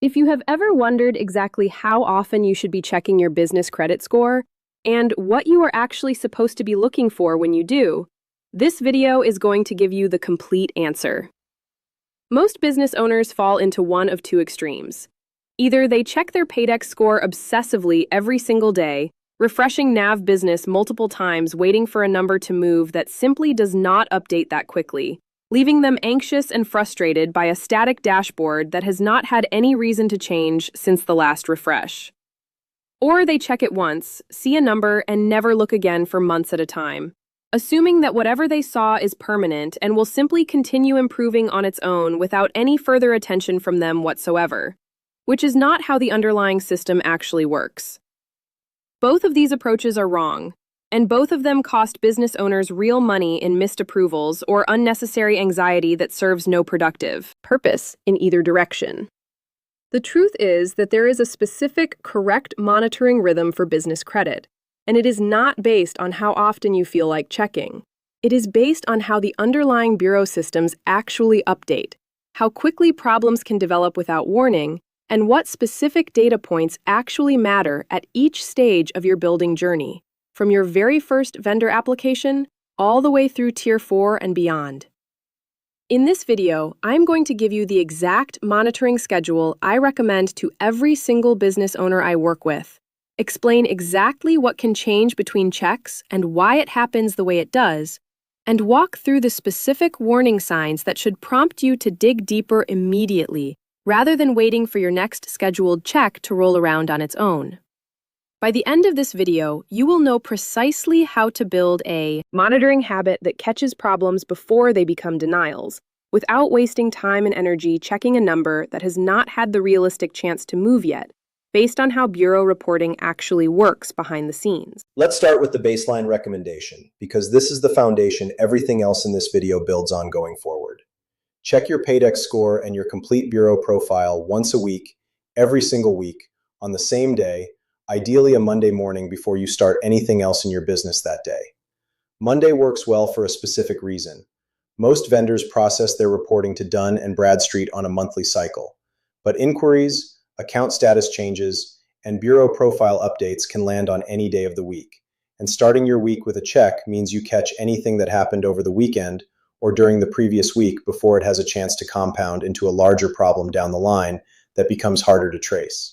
If you have ever wondered exactly how often you should be checking your business credit score and what you are actually supposed to be looking for when you do, this video is going to give you the complete answer. Most business owners fall into one of two extremes. Either they check their PAYDEX score obsessively every single day, refreshing NAV business multiple times waiting for a number to move that simply does not update that quickly, leaving them anxious and frustrated by a static dashboard that has not had any reason to change since the last refresh. Or they check it once, see a number, and never look again for months at a time, assuming that whatever they saw is permanent and will simply continue improving on its own without any further attention from them whatsoever, which is not how the underlying system actually works. Both of these approaches are wrong, and both of them cost business owners real money in missed approvals or unnecessary anxiety that serves no productive purpose in either direction. The truth is that there is a specific, correct monitoring rhythm for business credit, and it is not based on how often you feel like checking. It is based on how the underlying bureau systems actually update, how quickly problems can develop without warning, and what specific data points actually matter at each stage of your building journey, from your very first vendor application all the way through Tier 4 and beyond. In this video, I'm going to give you the exact monitoring schedule I recommend to every single business owner I work with, explain exactly what can change between checks and why it happens the way it does, and walk through the specific warning signs that should prompt you to dig deeper immediately, rather than waiting for your next scheduled check to roll around on its own. By the end of this video, you will know precisely how to build a monitoring habit that catches problems before they become denials, without wasting time and energy checking a number that has not had the realistic chance to move yet, based on how bureau reporting actually works behind the scenes. Let's start with the baseline recommendation, because this is the foundation everything else in this video builds on going forward. Check your PAYDEX score and your complete bureau profile once a week, every single week, on the same day, ideally a Monday morning before you start anything else in your business that day. Monday works well for a specific reason. Most vendors process their reporting to Dun and Bradstreet on a monthly cycle, but inquiries, account status changes, and bureau profile updates can land on any day of the week. And starting your week with a check means you catch anything that happened over the weekend or during the previous week before it has a chance to compound into a larger problem down the line that becomes harder to trace.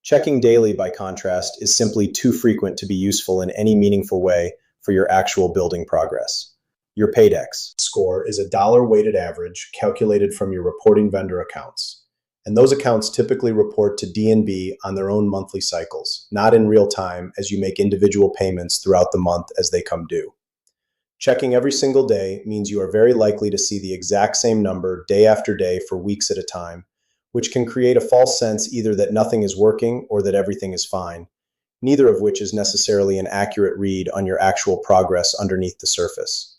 Checking daily, by contrast, is simply too frequent to be useful in any meaningful way for your actual building progress. Your PAYDEX score is a dollar-weighted average calculated from your reporting vendor accounts. And those accounts typically report to D&B on their own monthly cycles, not in real time as you make individual payments throughout the month as they come due. Checking every single day means you are very likely to see the exact same number day after day for weeks at a time, which can create a false sense either that nothing is working or that everything is fine, neither of which is necessarily an accurate read on your actual progress underneath the surface.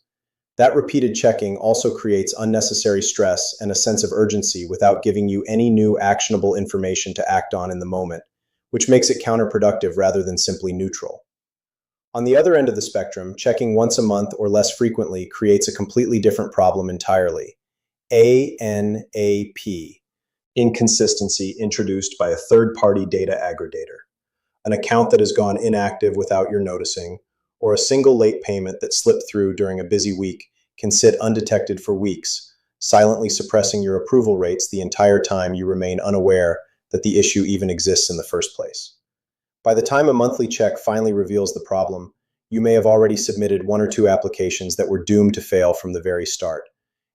That repeated checking also creates unnecessary stress and a sense of urgency without giving you any new actionable information to act on in the moment, which makes it counterproductive rather than simply neutral. On the other end of the spectrum, checking once a month or less frequently creates a completely different problem entirely. ANAP, inconsistency introduced by a third-party data aggregator, an account that has gone inactive without your noticing, or a single late payment that slipped through during a busy week can sit undetected for weeks, silently suppressing your approval rates the entire time you remain unaware that the issue even exists in the first place. By the time a monthly check finally reveals the problem, you may have already submitted one or two applications that were doomed to fail from the very start.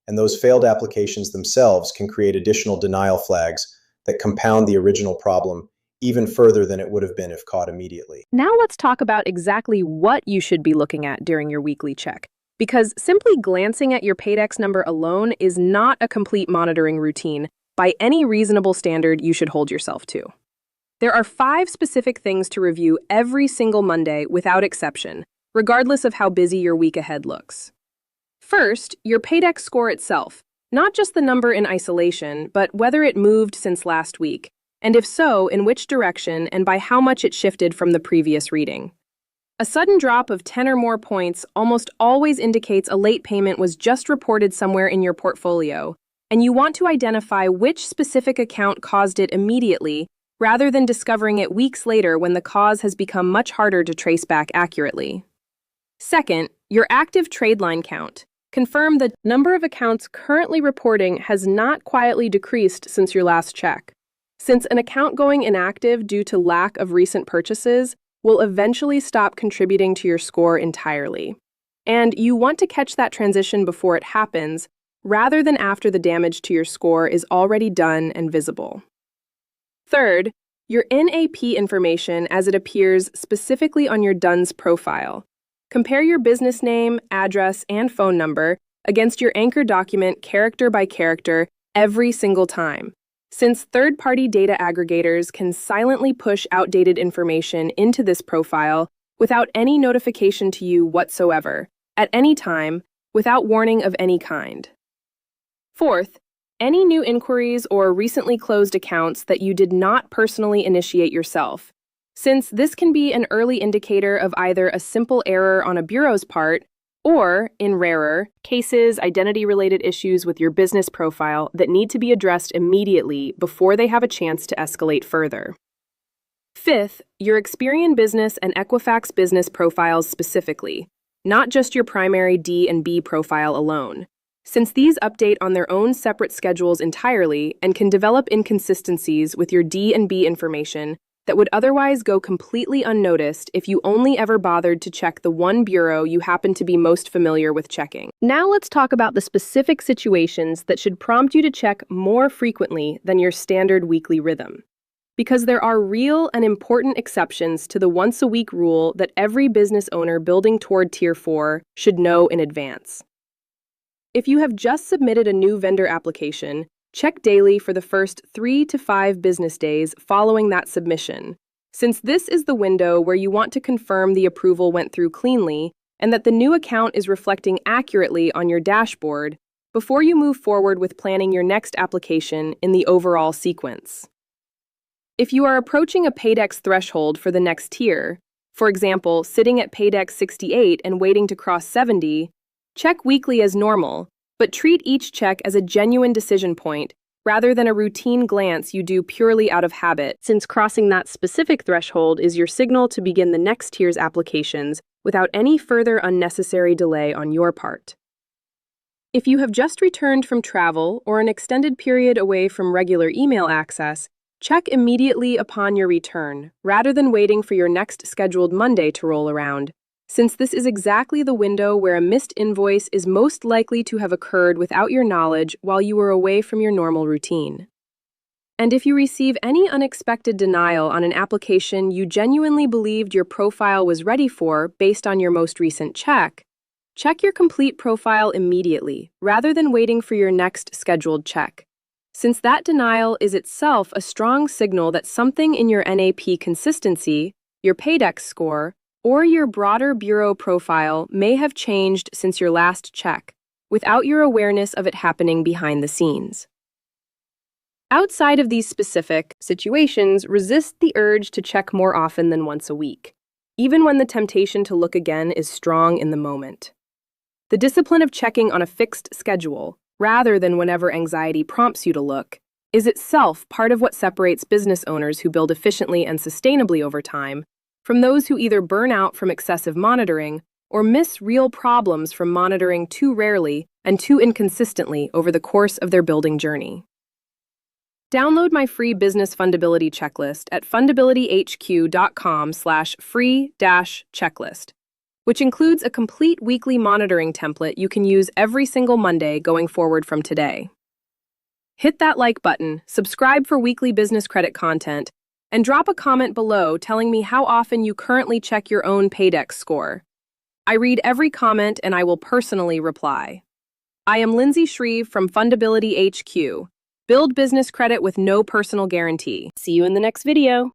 And those failed applications themselves can create additional denial flags that compound the original problem even further than it would have been if caught immediately. Now let's talk about exactly what you should be looking at during your weekly check, because simply glancing at your PAYDEX number alone is not a complete monitoring routine by any reasonable standard you should hold yourself to. There are 5 specific things to review every single Monday without exception, regardless of how busy your week ahead looks. First, your PAYDEX score itself, not just the number in isolation, but whether it moved since last week, and if so, in which direction and by how much it shifted from the previous reading. A sudden drop of 10 or more points almost always indicates a late payment was just reported somewhere in your portfolio, and you want to identify which specific account caused it immediately rather than discovering it weeks later when the cause has become much harder to trace back accurately. Second, your active tradeline count. Confirm the number of accounts currently reporting has not quietly decreased since your last check. Since an account going inactive due to lack of recent purchases will eventually stop contributing to your score entirely. And you want to catch that transition before it happens, rather than after the damage to your score is already done and visible. Third, your NAP information as it appears specifically on your DUNS profile. Compare your business name, address, and phone number against your anchor document character by character every single time, since third-party data aggregators can silently push outdated information into this profile without any notification to you whatsoever, at any time, without warning of any kind. Fourth, any new inquiries or recently closed accounts that you did not personally initiate yourself, since this can be an early indicator of either a simple error on a bureau's part or, in rarer cases, identity-related issues with your business profile that need to be addressed immediately before they have a chance to escalate further. Fifth, your Experian Business and Equifax Business profiles specifically, not just your primary D and B profile alone, since these update on their own separate schedules entirely and can develop inconsistencies with your D and B information that would otherwise go completely unnoticed if you only ever bothered to check the one bureau you happen to be most familiar with checking. Now let's talk about the specific situations that should prompt you to check more frequently than your standard weekly rhythm. Because there are real and important exceptions to the once-a-week rule that every business owner building toward Tier 4 should know in advance. If you have just submitted a new vendor application, check daily for the first 3 to 5 business days following that submission, since this is the window where you want to confirm the approval went through cleanly and that the new account is reflecting accurately on your dashboard before you move forward with planning your next application in the overall sequence. If you are approaching a PAYDEX threshold for the next tier, for example, sitting at PAYDEX 68 and waiting to cross 70, check weekly as normal, but treat each check as a genuine decision point rather than a routine glance you do purely out of habit, since crossing that specific threshold is your signal to begin the next tier's applications without any further unnecessary delay on your part. If you have just returned from travel or an extended period away from regular email access, check immediately upon your return, rather than waiting for your next scheduled Monday to roll around, since this is exactly the window where a missed invoice is most likely to have occurred without your knowledge while you were away from your normal routine. And if you receive any unexpected denial on an application you genuinely believed your profile was ready for based on your most recent check, check your complete profile immediately, rather than waiting for your next scheduled check, since that denial is itself a strong signal that something in your NAP consistency, your PAYDEX score, or your broader bureau profile may have changed since your last check, without your awareness of it happening behind the scenes. Outside of these specific situations, resist the urge to check more often than once a week, even when the temptation to look again is strong in the moment. The discipline of checking on a fixed schedule, rather than whenever anxiety prompts you to look, is itself part of what separates business owners who build efficiently and sustainably over time from those who either burn out from excessive monitoring or miss real problems from monitoring too rarely and too inconsistently over the course of their building journey. Download my free business fundability checklist at fundabilityhq.com/free-checklist, which includes a complete weekly monitoring template you can use every single Monday going forward from today. Hit that like button, subscribe for weekly business credit content, and drop a comment below telling me how often you currently check your own PAYDEX score. I read every comment and I will personally reply. I am Lindsay Shreve from FundabilityHQ. Build business credit with no personal guarantee. See you in the next video.